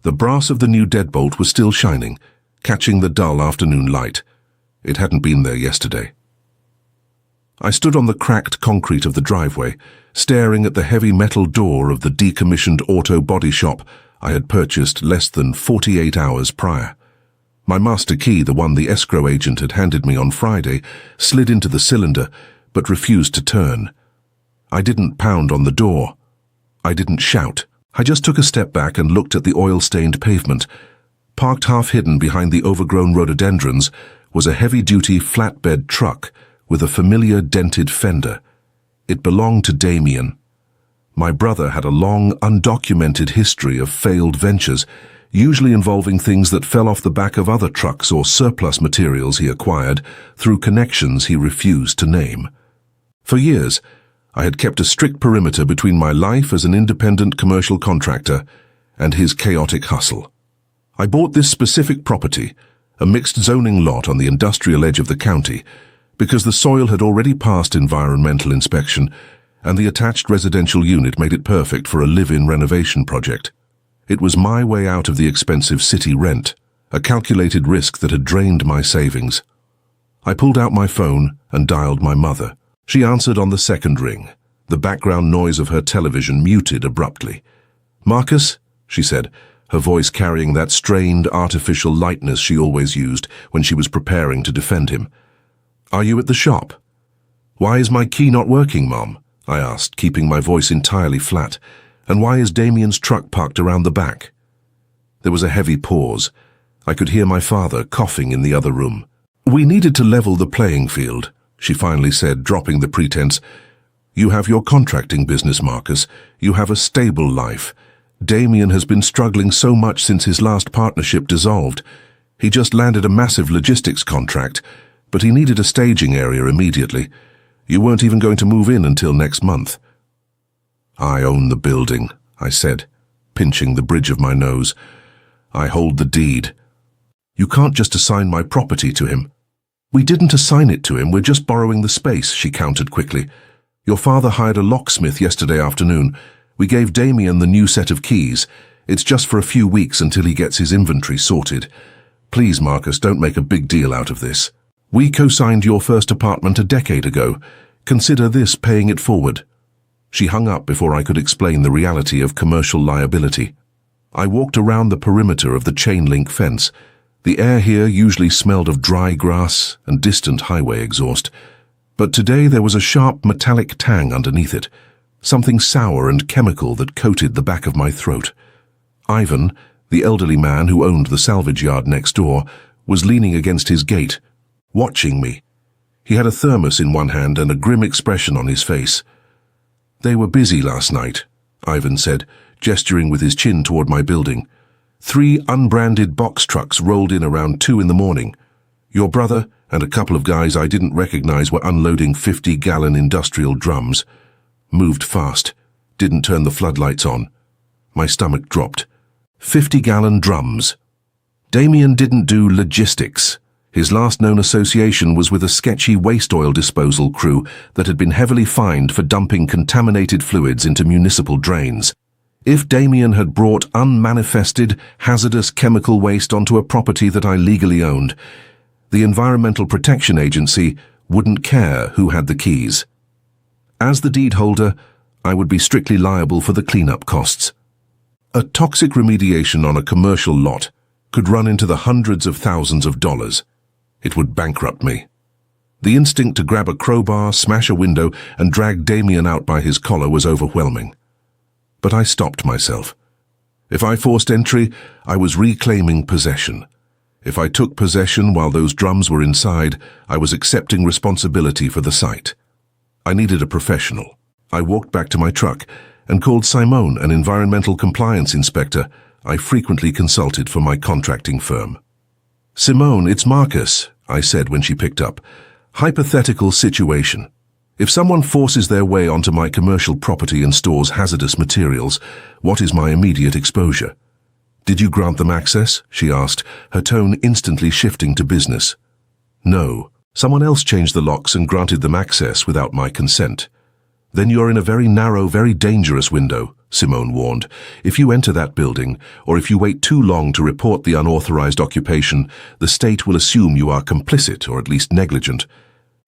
The brass of the new deadbolt was still shining, catching the dull afternoon light. It hadn't been there yesterday. I stood on the cracked concrete of the driveway, staring at the heavy metal door of the decommissioned auto body shop I had purchased less than 48 hours prior. My master key, the one the escrow agent had handed me on Friday, slid into the cylinder, but refused to turn. I didn't pound on the door. I didn't shout. I just took a step back and looked at the oil-stained pavement. Parked half-hidden behind the overgrown rhododendrons was a heavy-duty flatbed truck with a familiar dented fender. It belonged to Damien. My brother had a long, undocumented history of failed ventures, usually involving things that fell off the back of other trucks or surplus materials he acquired through connections he refused to name. For years, I had kept a strict perimeter between my life as an independent commercial contractor and his chaotic hustle. I bought this specific property, a mixed zoning lot on the industrial edge of the county, because the soil had already passed environmental inspection and the attached residential unit made it perfect for a live-in renovation project. It was my way out of the expensive city rent, a calculated risk that had drained my savings. I pulled out my phone and dialed my mother. She answered on the second ring, the background noise of her television muted abruptly. "Marcus," she said, her voice carrying that strained, artificial lightness she always used when she was preparing to defend him. "Are you at the shop?" "Why is my key not working, Mom?" I asked, keeping my voice entirely flat. "And why is Damien's truck parked around the back?" There was a heavy pause. I could hear my father coughing in the other room. "We needed to level the playing field," she finally said, dropping the pretense. "You have your contracting business, Marcus. You have a stable life. Damien has been struggling so much since his last partnership dissolved. He just landed a massive logistics contract, but he needed a staging area immediately. You weren't even going to move in until next month." "I own the building," I said, pinching the bridge of my nose. "I hold the deed." "You can't just assign my property to him." "We didn't assign it to him, we're just borrowing the space," she countered quickly. "Your father hired a locksmith yesterday afternoon. We gave Damien the new set of keys. It's just for a few weeks until he gets his inventory sorted. Please, Marcus, don't make a big deal out of this. We co-signed your first apartment a decade ago. Consider this paying it forward." She hung up before I could explain the reality of commercial liability. I walked around the perimeter of the chain-link fence. The air here usually smelled of dry grass and distant highway exhaust, but today there was a sharp metallic tang underneath it, something sour and chemical that coated the back of my throat. Ivan, the elderly man who owned the salvage yard next door, was leaning against his gate, watching me. He had a thermos in one hand and a grim expression on his face. "They were busy last night," Ivan said, gesturing with his chin toward my building. 3 unbranded box trucks rolled in around 2 in the morning. Your brother and a couple of guys I didn't recognize were unloading 50-gallon industrial drums. Moved fast, didn't turn the floodlights on. My stomach dropped. 50-gallon drums. Damien didn't do logistics. His last known association was with a sketchy waste oil disposal crew that had been heavily fined for dumping contaminated fluids into municipal drains. If Damien had brought unmanifested, hazardous chemical waste onto a property that I legally owned, the Environmental Protection Agency wouldn't care who had the keys. As the deed holder, I would be strictly liable for the cleanup costs. A toxic remediation on a commercial lot could run into the hundreds of thousands of dollars. It would bankrupt me. The instinct to grab a crowbar, smash a window, and drag Damien out by his collar was overwhelming. But I stopped myself. If I forced entry, I was reclaiming possession. If I took possession while those drums were inside, I was accepting responsibility for the site. I needed a professional. I walked back to my truck and called Simone, an environmental compliance inspector I frequently consulted for my contracting firm. "Simone, it's Marcus," I said when she picked up. "Hypothetical situation. If someone forces their way onto my commercial property and stores hazardous materials, what is my immediate exposure?" "Did you grant them access?" she asked, her tone instantly shifting to business. "No. Someone else changed the locks and granted them access without my consent." "Then you're in a very narrow, very dangerous window," Simone warned. "If you enter that building, or if you wait too long to report the unauthorized occupation, the state will assume you are complicit or at least negligent.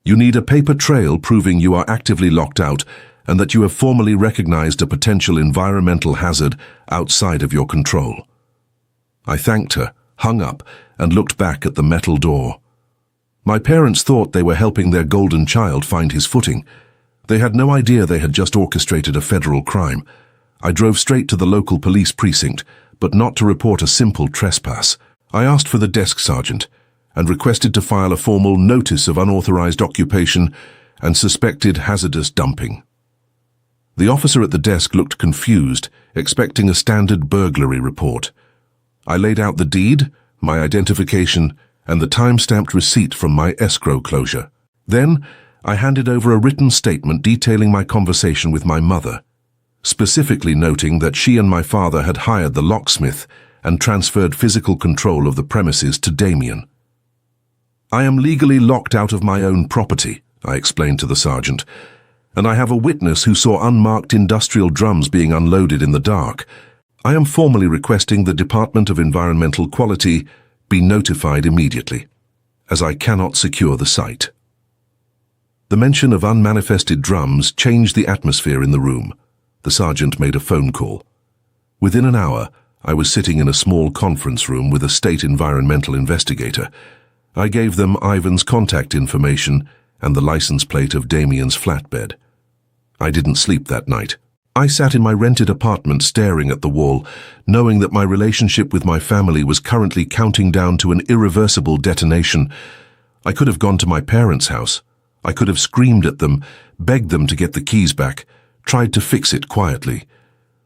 You need a paper trail proving you are actively locked out and that you have formally recognized a potential environmental hazard outside of your control." I thanked her, hung up, and looked back at the metal door. My parents thought they were helping their golden child find his footing. They had no idea they had just orchestrated a federal crime. I drove straight to the local police precinct, but not to report a simple trespass. I asked for the desk sergeant and requested to file a formal notice of unauthorized occupation and suspected hazardous dumping. The officer at the desk looked confused, expecting a standard burglary report. I laid out the deed, my identification, and the time-stamped receipt from my escrow closure. Then, I handed over a written statement detailing my conversation with my mother, specifically noting that she and my father had hired the locksmith and transferred physical control of the premises to Damien. "I am legally locked out of my own property," I explained to the sergeant, "and I have a witness who saw unmarked industrial drums being unloaded in the dark. I am formally requesting the Department of Environmental Quality be notified immediately, as I cannot secure the site." The mention of unmanifested drums changed the atmosphere in the room. The sergeant made a phone call. Within an hour, I was sitting in a small conference room with a state environmental investigator. I gave them Ivan's contact information and the license plate of Damien's flatbed. I didn't sleep that night. I sat in my rented apartment staring at the wall, knowing that my relationship with my family was currently counting down to an irreversible detonation. I could have gone to my parents' house. I could have screamed at them, begged them to get the keys back, tried to fix it quietly.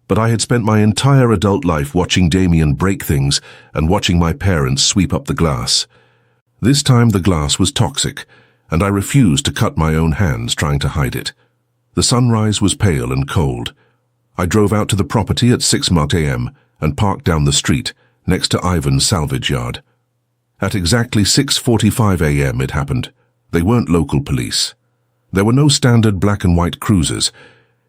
But I had spent my entire adult life watching Damien break things and watching my parents sweep up the glass. This time the glass was toxic, and I refused to cut my own hands trying to hide it. The sunrise was pale and cold. I drove out to the property at 6 a.m. and parked down the street, next to Ivan's salvage yard. At exactly 6:45 a.m. it happened. They weren't local police. There were no standard black and white cruisers.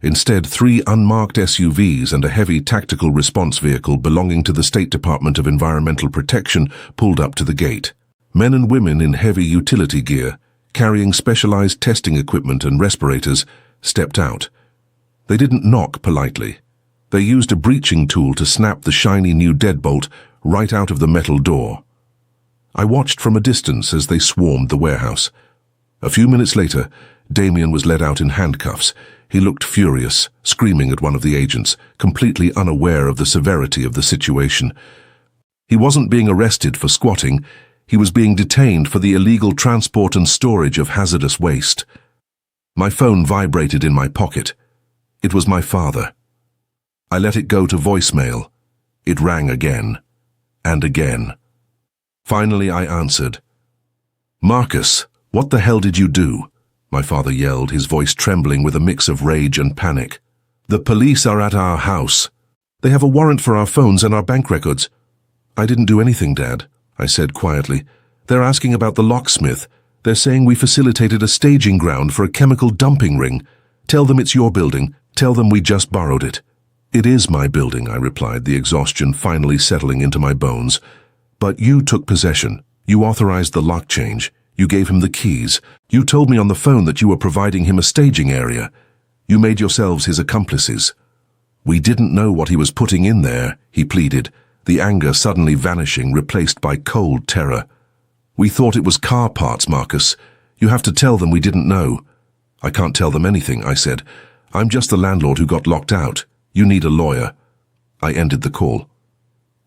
Instead, 3 unmarked SUVs and a heavy tactical response vehicle belonging to the State Department of Environmental Protection pulled up to the gate. Men and women in heavy utility gear, carrying specialized testing equipment and respirators, stepped out. They didn't knock politely. They used a breaching tool to snap the shiny new deadbolt right out of the metal door. I watched from a distance as they swarmed the warehouse. A few minutes later, Damien was led out in handcuffs. He looked furious, screaming at one of the agents, completely unaware of the severity of the situation. He wasn't being arrested for squatting. He was being detained for the illegal transport and storage of hazardous waste. My phone vibrated in my pocket. It was my father. I let it go to voicemail. It rang again, and again. Finally, I answered. "Marcus, what the hell did you do?" my father yelled, his voice trembling with a mix of rage and panic. "The police are at our house. They have a warrant for our phones and our bank records." "I didn't do anything, Dad," I said quietly. "They're asking about the locksmith. They're saying we facilitated a staging ground for a chemical dumping ring. Tell them it's your building. Tell them we just borrowed it." "It is my building," I replied, the exhaustion finally settling into my bones. "But you took possession. You authorized the lock change. You gave him the keys. You told me on the phone that you were providing him a staging area. You made yourselves his accomplices." "We didn't know what he was putting in there," he pleaded, the anger suddenly vanishing, replaced by cold terror. "We thought it was car parts, Marcus. You have to tell them we didn't know." "I can't tell them anything," I said. "I'm just the landlord who got locked out. You need a lawyer." I ended the call.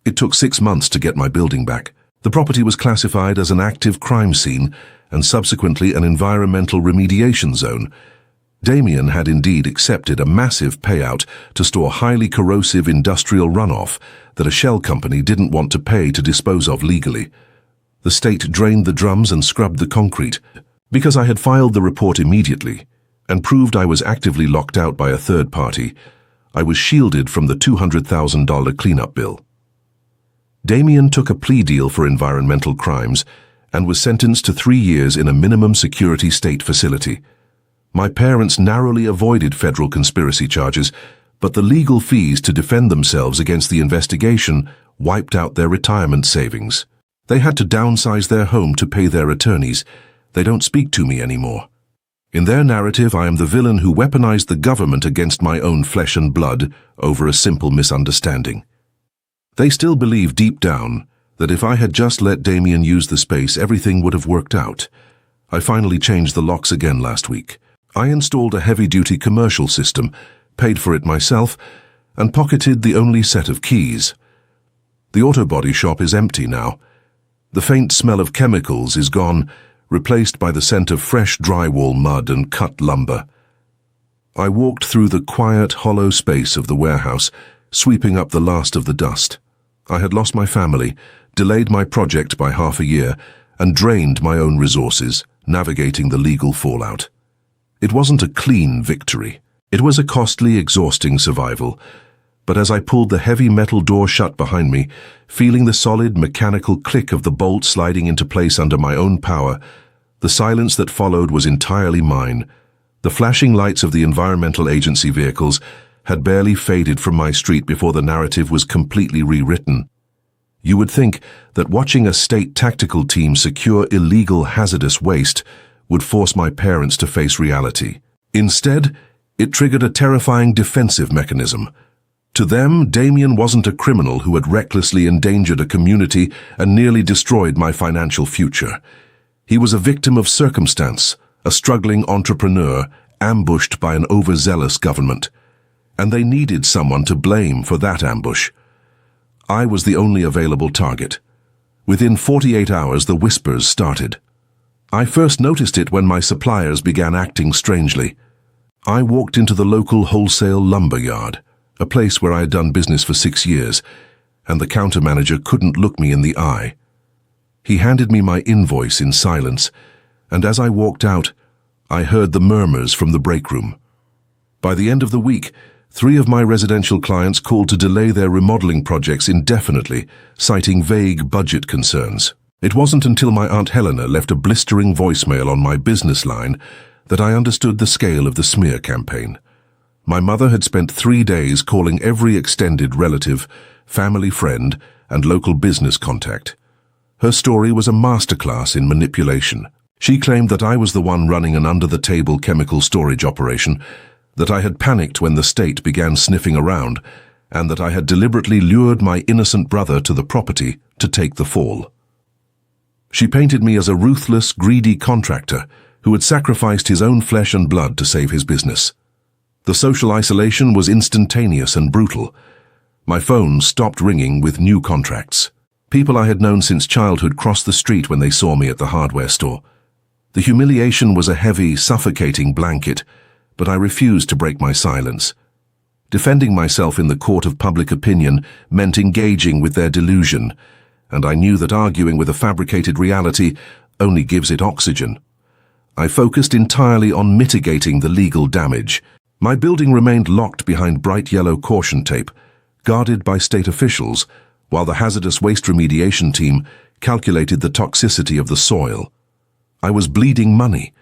It took 6 months to get my building back. The property was classified as an active crime scene and subsequently an environmental remediation zone. Damien had indeed accepted a massive payout to store highly corrosive industrial runoff that a shell company didn't want to pay to dispose of legally. The state drained the drums and scrubbed the concrete. Because I had filed the report immediately and proved I was actively locked out by a third party, I was shielded from the $200,000 cleanup bill. Damien took a plea deal for environmental crimes and was sentenced to 3 years in a minimum security state facility. My parents narrowly avoided federal conspiracy charges, but the legal fees to defend themselves against the investigation wiped out their retirement savings. They had to downsize their home to pay their attorneys. They don't speak to me anymore. In their narrative, I am the villain who weaponized the government against my own flesh and blood over a simple misunderstanding. They still believe deep down that if I had just let Damien use the space, everything would have worked out. I finally changed the locks again last week. I installed a heavy-duty commercial system, paid for it myself, and pocketed the only set of keys. The auto body shop is empty now. The faint smell of chemicals is gone, replaced by the scent of fresh drywall mud and cut lumber. I walked through the quiet, hollow space of the warehouse, sweeping up the last of the dust. I had lost my family, delayed my project by half a year, and drained my own resources, navigating the legal fallout. It wasn't a clean victory. It was a costly, exhausting survival. But as I pulled the heavy metal door shut behind me, feeling the solid, mechanical click of the bolt sliding into place under my own power, the silence that followed was entirely mine. The flashing lights of the environmental agency vehicles had barely faded from my street before the narrative was completely rewritten. You would think that watching a state tactical team secure illegal hazardous waste would force my parents to face reality. Instead, it triggered a terrifying defensive mechanism. To them, Damien wasn't a criminal who had recklessly endangered a community and nearly destroyed my financial future. He was a victim of circumstance, a struggling entrepreneur ambushed by an overzealous government. And they needed someone to blame for that ambush. I was the only available target. Within 48 hours, the whispers started. I first noticed it when my suppliers began acting strangely. I walked into the local wholesale lumber yard, a place where I had done business for 6 years, and the counter manager couldn't look me in the eye. He handed me my invoice in silence, and as I walked out, I heard the murmurs from the break room. By the end of the week, 3 of my residential clients called to delay their remodeling projects indefinitely, citing vague budget concerns. It wasn't until my Aunt Helena left a blistering voicemail on my business line that I understood the scale of the smear campaign. My mother had spent 3 days calling every extended relative, family friend, and local business contact. Her story was a masterclass in manipulation. She claimed that I was the one running an under-the-table chemical storage operation, that I had panicked when the state began sniffing around, and that I had deliberately lured my innocent brother to the property to take the fall. She painted me as a ruthless, greedy contractor who had sacrificed his own flesh and blood to save his business. The social isolation was instantaneous and brutal. My phone stopped ringing with new contracts. People I had known since childhood crossed the street when they saw me at the hardware store. The humiliation was a heavy, suffocating blanket, but I refused to break my silence. Defending myself in the court of public opinion meant engaging with their delusion, and I knew that arguing with a fabricated reality only gives it oxygen. I focused entirely on mitigating the legal damage. My building remained locked behind bright yellow caution tape, guarded by state officials, while the hazardous waste remediation team calculated the toxicity of the soil. I was bleeding money.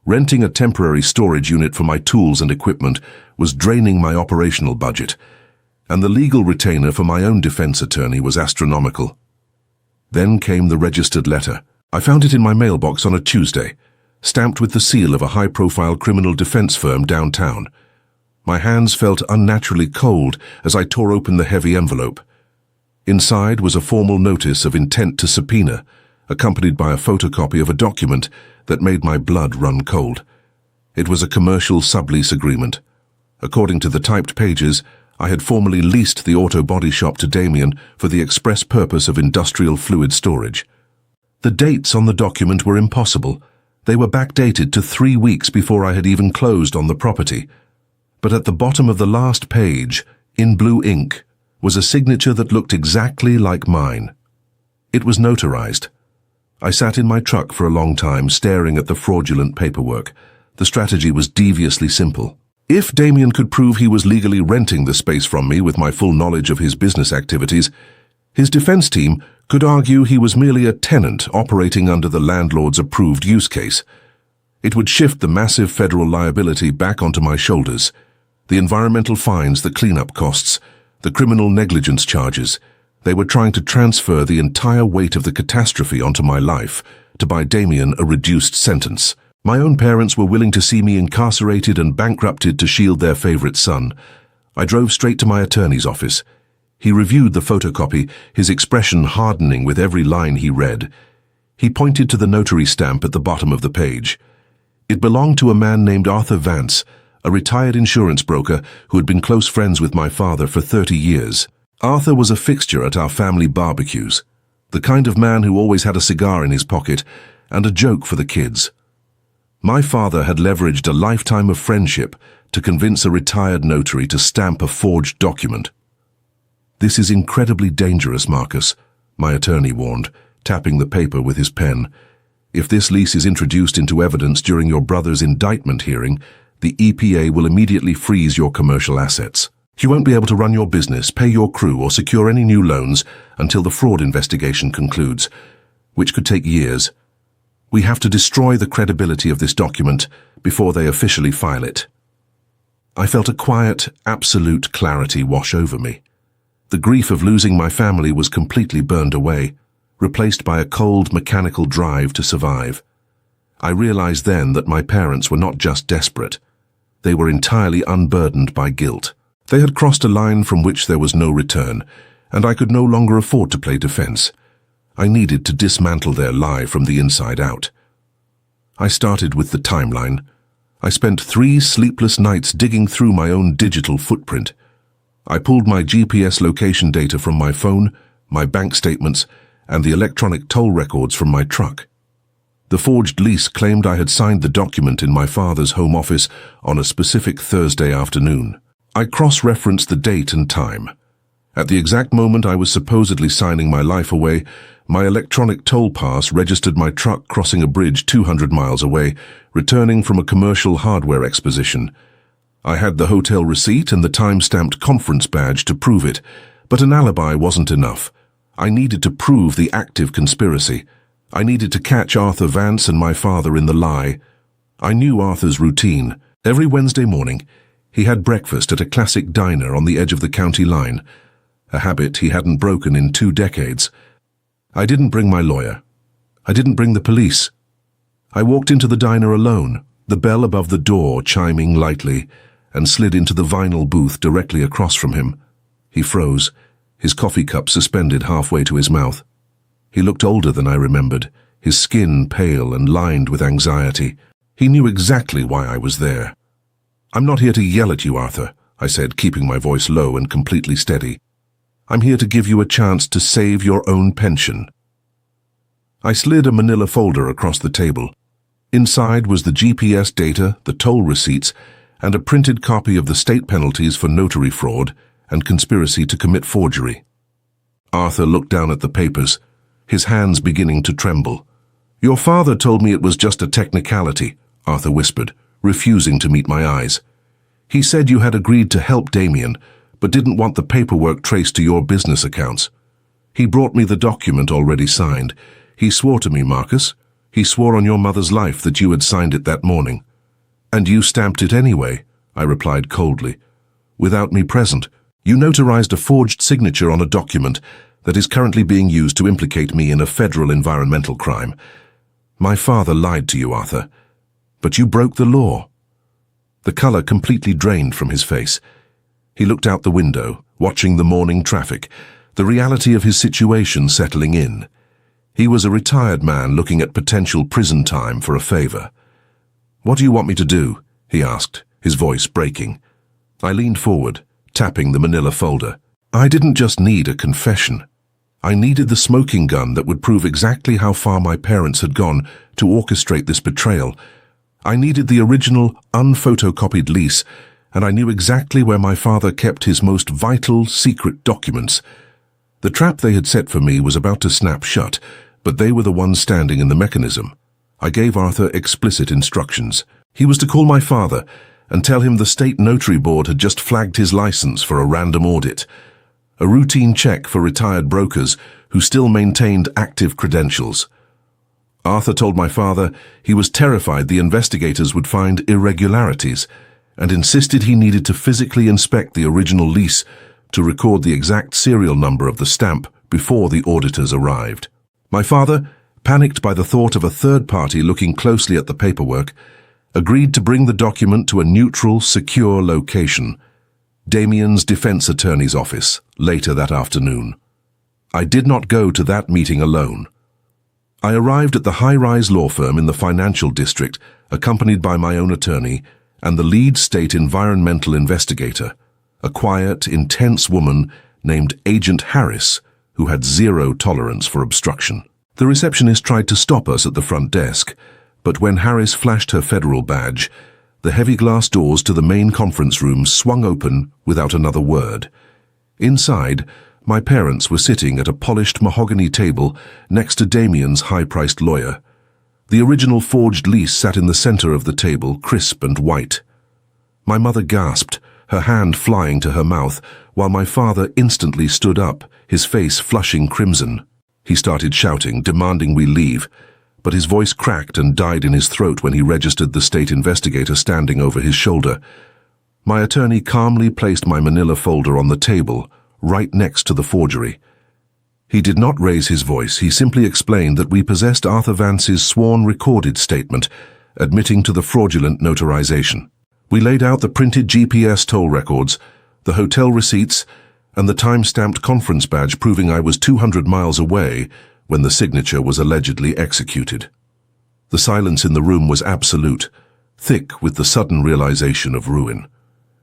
Renting a temporary storage unit for my tools and equipment was draining my operational budget, and the legal retainer for my own defense attorney was astronomical. Then came the registered letter. I found it in my mailbox on a Tuesday, stamped with the seal of a high-profile criminal defense firm downtown. My hands felt unnaturally cold as I tore open the heavy envelope. Inside was a formal notice of intent to subpoena, accompanied by a photocopy of a document that made my blood run cold. It was a commercial sublease agreement. According to the typed pages, I had formally leased the auto body shop to Damien for the express purpose of industrial fluid storage. The dates on the document were impossible. They were backdated to 3 weeks before I had even closed on the property. But at the bottom of the last page, in blue ink, was a signature that looked exactly like mine. It was notarized. I sat in my truck for a long time, staring at the fraudulent paperwork. The strategy was deviously simple. If Damien could prove he was legally renting the space from me with my full knowledge of his business activities, his defense team could argue he was merely a tenant operating under the landlord's approved use case. It would shift the massive federal liability back onto my shoulders. The environmental fines, the cleanup costs, the criminal negligence charges. They were trying to transfer the entire weight of the catastrophe onto my life to buy Damien a reduced sentence. My own parents were willing to see me incarcerated and bankrupted to shield their favorite son. I drove straight to my attorney's office. He reviewed the photocopy, his expression hardening with every line he read. He pointed to the notary stamp at the bottom of the page. It belonged to a man named Arthur Vance, a retired insurance broker who had been close friends with my father for 30 years. Arthur was a fixture at our family barbecues, the kind of man who always had a cigar in his pocket and a joke for the kids. My father had leveraged a lifetime of friendship to convince a retired notary to stamp a forged document. "This is incredibly dangerous, Marcus," my attorney warned, tapping the paper with his pen. "If this lease is introduced into evidence during your brother's indictment hearing, the EPA will immediately freeze your commercial assets. You won't be able to run your business, pay your crew, or secure any new loans until the fraud investigation concludes, which could take years. We have to destroy the credibility of this document before they officially file it." I felt a quiet, absolute clarity wash over me. The grief of losing my family was completely burned away, replaced by a cold, mechanical drive to survive. I realized then that my parents were not just desperate. They were entirely unburdened by guilt. They had crossed a line from which there was no return, and I could no longer afford to play defense. I needed to dismantle their lie from the inside out. I started with the timeline. I spent 3 sleepless nights digging through my own digital footprint. I pulled my GPS location data from my phone, my bank statements, and the electronic toll records from my truck. The forged lease claimed I had signed the document in my father's home office on a specific Thursday afternoon. I cross-referenced the date and time. At the exact moment I was supposedly signing my life away, my electronic toll pass registered my truck crossing a bridge 200 miles away, returning from a commercial hardware exposition. I had the hotel receipt and the time-stamped conference badge to prove it, but an alibi wasn't enough. I needed to prove the active conspiracy. I needed to catch Arthur Vance and my father in the lie. I knew Arthur's routine. Every Wednesday morning, he had breakfast at a classic diner on the edge of the county line, a habit he hadn't broken in 2 decades. I didn't bring my lawyer. I didn't bring the police. I walked into the diner alone, the bell above the door chiming lightly, and slid into the vinyl booth directly across from him. He froze, his coffee cup suspended halfway to his mouth. He looked older than I remembered, his skin pale and lined with anxiety. He knew exactly why I was there. "I'm not here to yell at you, Arthur," I said, keeping my voice low and completely steady. "I'm here to give you a chance to save your own pension." I slid a manila folder across the table. Inside was the GPS data, the toll receipts, and a printed copy of the state penalties for notary fraud and conspiracy to commit forgery. Arthur looked down at the papers, his hands beginning to tremble. "Your father told me it was just a technicality," Arthur whispered, refusing to meet my eyes. "He said you had agreed to help Damien, but didn't want the paperwork traced to your business accounts. He brought me the document already signed. He swore to me, Marcus. He swore on your mother's life that you had signed it that morning." "And you stamped it anyway," I replied coldly. "Without me present. You notarized a forged signature on a document that is currently being used to implicate me in a federal environmental crime. My father lied to you, Arthur, but you broke the law." The color completely drained from his face. He looked out the window, watching the morning traffic, the reality of his situation settling in. He was a retired man looking at potential prison time for a favor. "What do you want me to do?" he asked, his voice breaking. I leaned forward, tapping the manila folder. I didn't just need a confession. I needed the smoking gun that would prove exactly how far my parents had gone to orchestrate this betrayal. I needed the original, unphotocopied lease, and I knew exactly where my father kept his most vital, secret documents. The trap they had set for me was about to snap shut, but they were the ones standing in the mechanism. I gave Arthur explicit instructions. He was to call my father and tell him the state notary board had just flagged his license for a random audit, a routine check for retired brokers who still maintained active credentials. Arthur told my father he was terrified the investigators would find irregularities, and insisted he needed to physically inspect the original lease to record the exact serial number of the stamp before the auditors arrived. My father, panicked by the thought of a third party looking closely at the paperwork, agreed to bring the document to a neutral, secure location, Damien's defense attorney's office, later that afternoon. I did not go to that meeting alone. I arrived at the high-rise law firm in the financial district, accompanied by my own attorney and the lead state environmental investigator, a quiet, intense woman named Agent Harris, who had zero tolerance for obstruction. The receptionist tried to stop us at the front desk, but when Harris flashed her federal badge, the heavy glass doors to the main conference room swung open without another word. Inside, my parents were sitting at a polished mahogany table next to Damien's high-priced lawyer. The original forged lease sat in the center of the table, crisp and white. My mother gasped, her hand flying to her mouth, while my father instantly stood up, his face flushing crimson. He started shouting, demanding we leave, but his voice cracked and died in his throat when he registered the state investigator standing over his shoulder. My attorney calmly placed my manila folder on the table, right next to the forgery. He did not raise his voice. He simply explained that we possessed Arthur Vance's sworn recorded statement, admitting to the fraudulent notarization. We laid out the printed GPS toll records, the hotel receipts, and the time-stamped conference badge proving I was 200 miles away when the signature was allegedly executed. The silence in the room was absolute, thick with the sudden realization of ruin.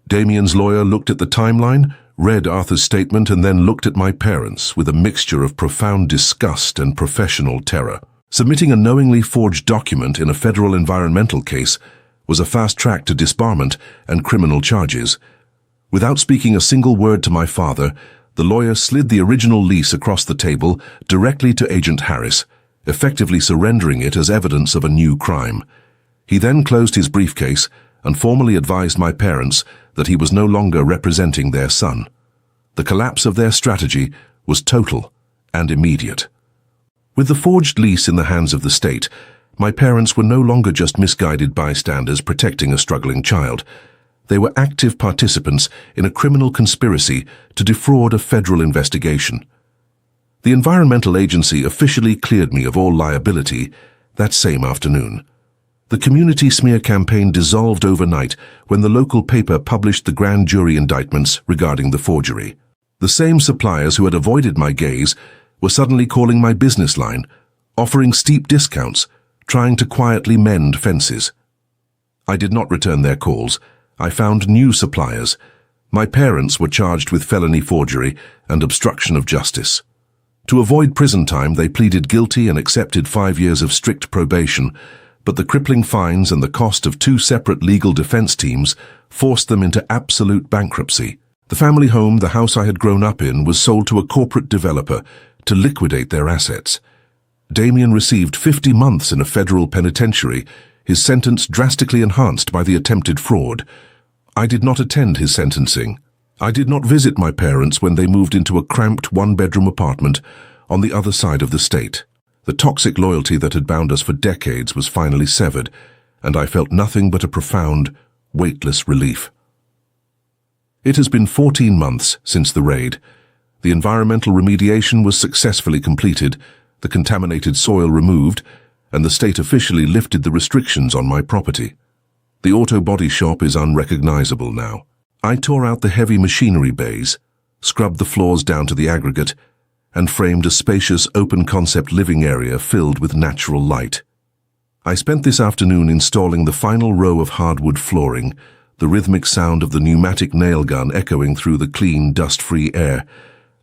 Damien's lawyer looked at the timeline, read Arthur's statement, and then looked at my parents with a mixture of profound disgust and professional terror. Submitting a knowingly forged document in a federal environmental case was a fast track to disbarment and criminal charges. Without speaking a single word to my father, the lawyer slid the original lease across the table directly to Agent Harris, effectively surrendering it as evidence of a new crime. He then closed his briefcase and formally advised my parents that he was no longer representing their son. The collapse of their strategy was total and immediate. With the forged lease in the hands of the state, my parents were no longer just misguided bystanders protecting a struggling child. They were active participants in a criminal conspiracy to defraud a federal investigation. The environmental agency officially cleared me of all liability that same afternoon. The community smear campaign dissolved overnight when the local paper published the grand jury indictments regarding the forgery. The same suppliers who had avoided my gaze were suddenly calling my business line, offering steep discounts, trying to quietly mend fences. I did not return their calls. I found new suppliers. My parents were charged with felony forgery and obstruction of justice. To avoid prison time, they pleaded guilty and accepted 5 years of strict probation, but the crippling fines and the cost of 2 separate legal defense teams forced them into absolute bankruptcy. The family home, the house I had grown up in, was sold to a corporate developer to liquidate their assets. Damien received 50 months in a federal penitentiary, his sentence drastically enhanced by the attempted fraud. I did not attend his sentencing. I did not visit my parents when they moved into a cramped one-bedroom apartment on the other side of the state. The toxic loyalty that had bound us for decades was finally severed, and I felt nothing but a profound, weightless relief. It has been 14 months since the raid. The environmental remediation was successfully completed, the contaminated soil removed, and the state officially lifted the restrictions on my property. The auto body shop is unrecognizable now. I tore out the heavy machinery bays, scrubbed the floors down to the aggregate, and framed a spacious open-concept living area filled with natural light. I spent this afternoon installing the final row of hardwood flooring, the rhythmic sound of the pneumatic nail gun echoing through the clean, dust-free air.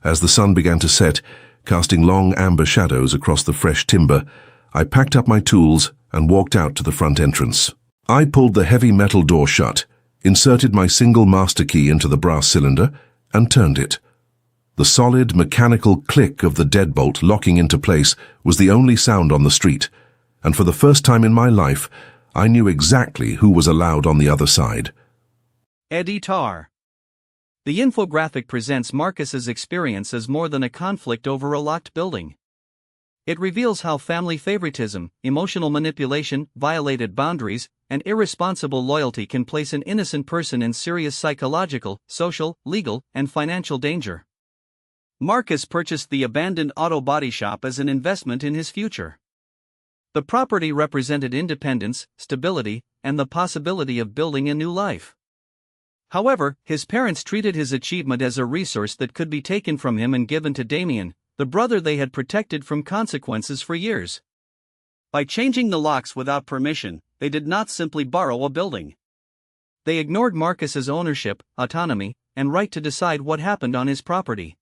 As the sun began to set, casting long amber shadows across the fresh timber, I packed up my tools and walked out to the front entrance. I pulled the heavy metal door shut, inserted my single master key into the brass cylinder, and turned it. The solid, mechanical click of the deadbolt locking into place was the only sound on the street, and for the first time in my life, I knew exactly who was allowed on the other side. Editor. The infographic presents Marcus's experience as more than a conflict over a locked building. It reveals how family favoritism, emotional manipulation, violated boundaries, and irresponsible loyalty can place an innocent person in serious psychological, social, legal, and financial danger. Marcus purchased the abandoned auto body shop as an investment in his future. The property represented independence, stability, and the possibility of building a new life. However, his parents treated his achievement as a resource that could be taken from him and given to Damien, the brother they had protected from consequences for years. By changing the locks without permission, they did not simply borrow a building. They ignored Marcus's ownership, autonomy, and right to decide what happened on his property.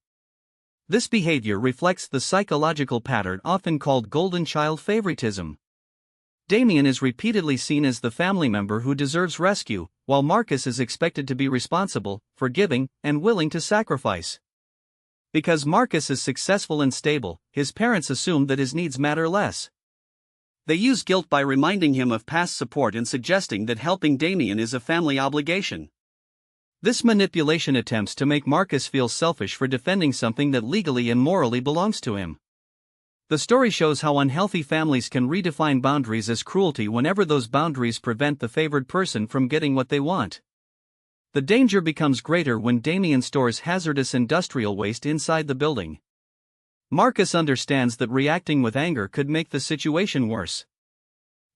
This behavior reflects the psychological pattern often called golden child favoritism. Damien is repeatedly seen as the family member who deserves rescue, while Marcus is expected to be responsible, forgiving, and willing to sacrifice. Because Marcus is successful and stable, his parents assume that his needs matter less. They use guilt by reminding him of past support and suggesting that helping Damien is a family obligation. This manipulation attempts to make Marcus feel selfish for defending something that legally and morally belongs to him. The story shows how unhealthy families can redefine boundaries as cruelty whenever those boundaries prevent the favored person from getting what they want. The danger becomes greater when Damien stores hazardous industrial waste inside the building. Marcus understands that reacting with anger could make the situation worse.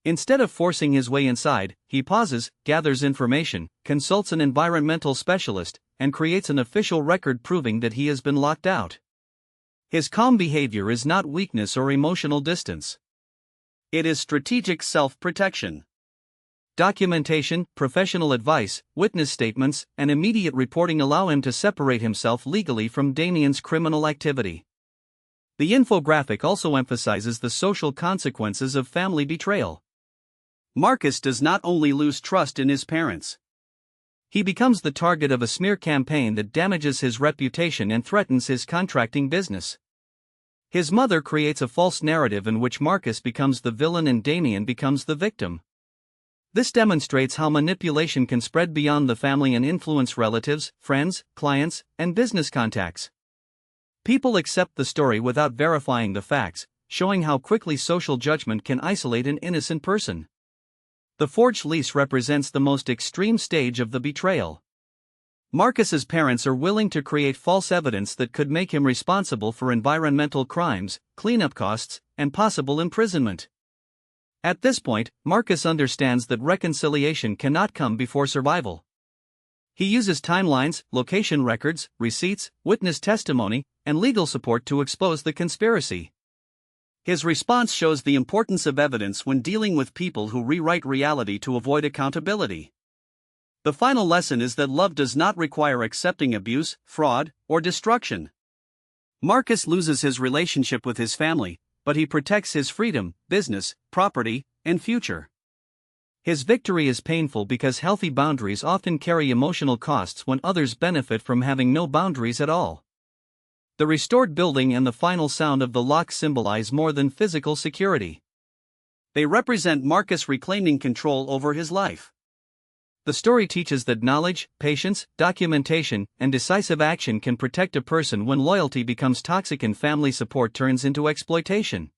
Instead of forcing his way inside, he pauses, gathers information, consults an environmental specialist, and creates an official record proving that he has been locked out. His calm behavior is not weakness or emotional distance. It is strategic self-protection. Documentation, professional advice, witness statements, and immediate reporting allow him to separate himself legally from Damien's criminal activity. The infographic also emphasizes the social consequences of family betrayal. Marcus does not only lose trust in his parents. He becomes the target of a smear campaign that damages his reputation and threatens his contracting business. His mother creates a false narrative in which Marcus becomes the villain and Damien becomes the victim. This demonstrates how manipulation can spread beyond the family and influence relatives, friends, clients, and business contacts. People accept the story without verifying the facts, showing how quickly social judgment can isolate an innocent person. The forged lease represents the most extreme stage of the betrayal. Marcus's parents are willing to create false evidence that could make him responsible for environmental crimes, cleanup costs, and possible imprisonment. At this point, Marcus understands that reconciliation cannot come before survival. He uses timelines, location records, receipts, witness testimony, and legal support to expose the conspiracy. His response shows the importance of evidence when dealing with people who rewrite reality to avoid accountability. The final lesson is that love does not require accepting abuse, fraud, or destruction. Marcus loses his relationship with his family, but he protects his freedom, business, property, and future. His victory is painful because healthy boundaries often carry emotional costs when others benefit from having no boundaries at all. The restored building and the final sound of the lock symbolize more than physical security. They represent Marcus reclaiming control over his life. The story teaches that knowledge, patience, documentation, and decisive action can protect a person when loyalty becomes toxic and family support turns into exploitation.